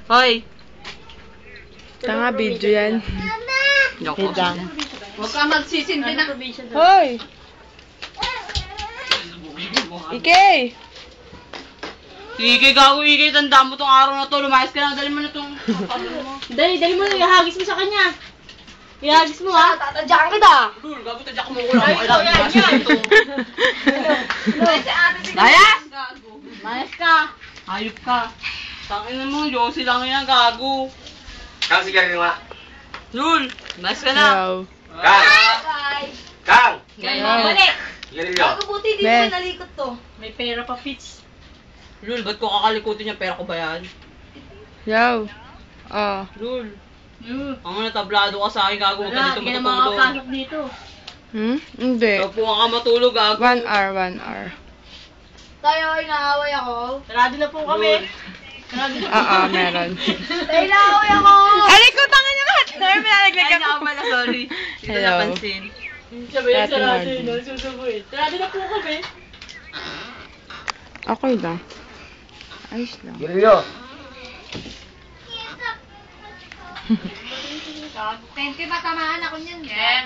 Hoy! Tanga, video yan. Wait lang. Huwag ka magsisindi na. Hoy! Ike! Sige, gago, Ike. Tanda mo tong araw na to. Lumayas ka na. Dali mo na tong... Dali mo na, ihagis mo sa kanya. Ihagis mo, ha? Tatadyakan kita. Lul, gago, tadyak mo ko lang. Kailangan ito. Layas! Layas ka. Hayop ka. Tangin na mo, Josie lang yan, gago. Kang, sige nga. Lul, layas ka na. Hello. Kang! Kang! Balik! Sige rin yun. Buti di Be. mo nalikot to. May pera pa, Fitz. Lul, ba't ko kakalikutin yung pera ko ba yan? Yo. Oh. Lul. Ang natablado ka sa akin, gago. Huwag ka dito Hindi na matutulog. makakasok dito. Hindi. Huwag ka matulog, gago. 1 hour, 1 hour. Tayo, inaaway ako. Sarado na po kami. Oo, meron. Tayo, inaaway ako. Aray ko, tanga niya lahat. Sir, may nalaglag Ay, ako. ako pala, sorry. Hindi ko Hello. napansin. Sabi yan, Ate sarado Margie. yun. Susubuin. Sarado na po kami. Okay lang. Ayos lang. Sige rin yun. Tente ba tamaan ako niyan? Ken.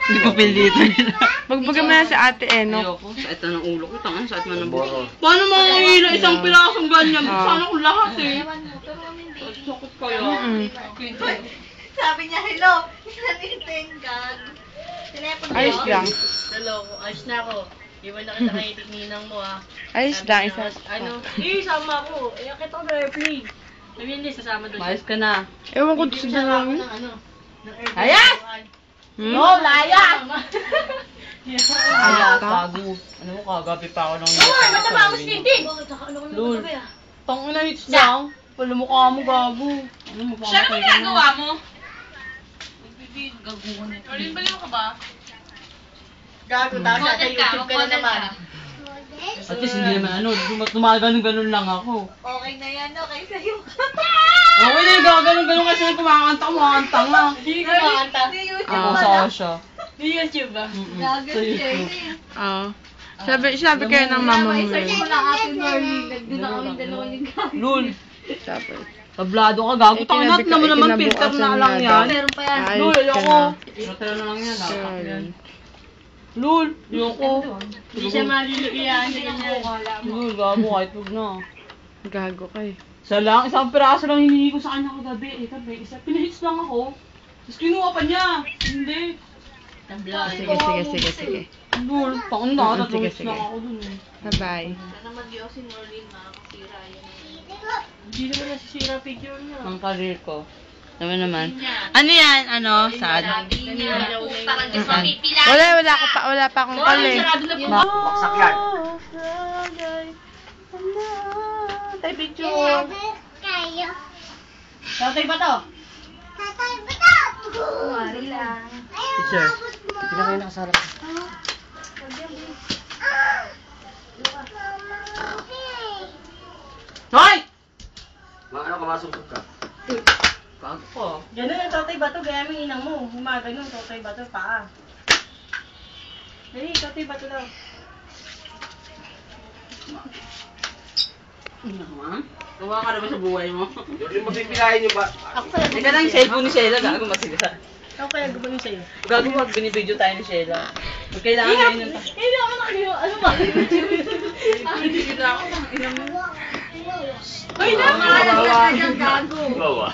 Hindi ko pildito nila. Magbaga mo na sa ate Eno. Ayoko. Sakit na ng ulo ko. Tangan, sakit na ng Boro. buto. Paano makakahila isang pirasong ganyan? Ah. Sana kung lahat eh. Ewan mo, pero hindi. Sakit kaya. Sabi niya, hello. Naniting gag. Telepono Ayos lang. Hello, ayos na ako. Iwan na kita kay ninang mo, ha. Ayos lang. Isa. Sama ako. Eh, akit ako na airplane. Sabi hindi, sasama doon. Mayos ka na. Ewan ko sa Sasama ako dalawa. ng ano. ng airplane. Ayas! No, laya! Ay, gago. Ano mo, kagabi pa ako ng... Uy, mataba ako si Tintin! Bakit ako ano ko Lul. nagkatabi, ah? Tang ina hits lang. Pala mukha mo, gago. Ano mo, Siya naman ginagawa mo? Baliw ka ba? Gago, tapos sa Model ka, YouTube ka na model naman. ka. At least hindi naman ano, tumaganong-ganon lang ako. Okay na yan, okay sa'yo. Okay na yung gaganon-ganon kasi kumakanta nga. Hindi ko makanta. Ako sa siya. Di YouTube ba? Gago siya. Oo. Sabi kayo ng mama mo Search yun. mo lang Ate Norlene. Nagdun na kami dalawa ni Gago. Lul, Sabi. tablado ka, gago. Tangat naman naman filter na lang yan. Meron pa yan. Ayos Lul, ka ayoko. na. Filter na lang yan, Sure. dapat yan. Lul, ayoko. Hindi siya maliligayahan sa ganyan. Lul, gago, kahit huwag na. Gago ka eh. Isa lang, isang piraso lang hinihingi ko sa kanya kagabi. Isa, pinahits lang ako. Tapos kinuha pa niya. Hindi. Sige. Lul, taon na, Sige, tatlong hits sige. lang ako dun eh. Bye-bye. Sana mag-iyo si Norlene, makakasira yan. Hindi naman nasisira picture niya. Ang career ko. Naman. Ano yan? Ano? Sad? Parang Diyos mapipila. Wala pa akong kali. Baksak yan. Tay picture. Tatay ba to? Mari lang. Teacher. Hindi na kayo nakasarap. Hoy! Ano ka, masukot ka? Gago ko. Ganun ang tatay ba to? Gaya mo inang mo. Humagano, tatay ba to? Paa. Dali, tatay ba to daw? Gawa ka na ba sa buhay mo? Yung magpipilahin yung ba? Ako kaya Ika na yung cellphone ni Sheila, gago masiga. Ako kaya gumaling sa'yo. Gago mag binibideo tayo ni Sheila. Huwag kailangan ngayon yung... Hindi ako nakaliwa. Ano ba? Hindi na ako, ina mo. Ay, naman! Gago! Bawa.